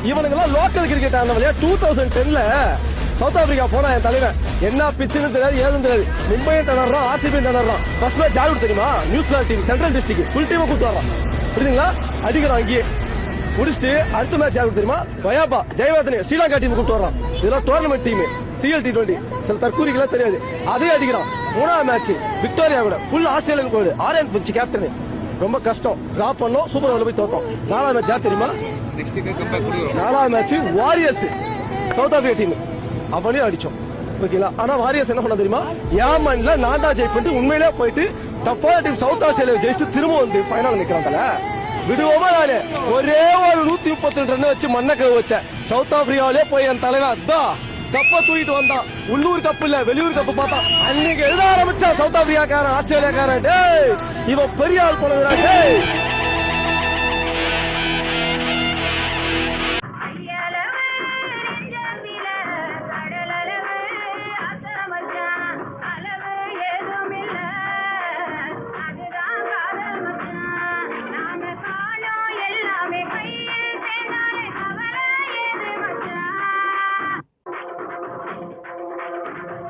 இவனுங்கெல்லாம் local cricket ஆனவளையா 2010ல south Africa போனா என் தலைவன் என்ன பிச்சுன்னு தெரியாது ஏதும் தெரியாது. மும்பையும் திணறான், ஆர்சிபியும் திணறான். ஃபர்ஸ்ட் மேட்ச் யாரு தெரியுமா? New Zealand team, central district full டீமை கூட்டு வரான். புரியுதுங்களா? அடிக்கிறான் அங்கேயே முடிச்சுட்டு அடுத்த மேட்ச் யாரு தெரியுமா? வயாபா ஜெயவர்தனே ஸ்ரீலங்கா டீம் கூட்டு வரான். இதெல்லாம் டோர்னமெண்ட் டீம், CL T20. சில தற்கூரிக்கெல்லாம் தெரியாது. அதே அடிக்கிறான். மூணாவது மேட்ச் விக்டோரியா கூட ஃபுல் ஆஸ்திரேலியன் கோடு ஆரியன் பிச் கேப்டன். ரொம்ப கஷ்டம், டிராப் பண்ணோம், சூப்பர் ஓவர்ல போய் தோத்தோம். நாலாவது மேட்ச் யார் தெரியுமா? நாலாவது match warriors south Africa team, அவனையும் அடிச்சோம். ஓகேங்களா? ஆனா வாரியர்ஸ் என்ன பண்ண தெரியுமா? ஏமன்ல நான் தான் ஜெயிப்பிட்டு உண்மையிலே போயிட்டு டஃபான டீம் சவுத் ஆஸ்திரேலியா ஜெயிச்சுட்டு திரும்ப வந்து ஃபைனல் நிக்கிறாங்கல்ல. விடுவோமா? நானு ஒரே ஒரு 132 ரன் வச்சு மண்ணக்கவு வச்சேன். சவுத் ஆப்பிரிக்காவிலே போய் என் தலைவன் அதான் கப்ப தூக்கிட்டு வந்தான். உள்ளூர் கப்பு இல்ல, வெளியூர் கப்பு பார்த்தா அன்னைக்கு எழுத ஆரம்பிச்சான் சவுத் ஆப்பிரிக்காக்காரன், ஆஸ்திரேலியாக்காரன். டேய் இவன் பெரிய ஆள் போனதுடா. டேய்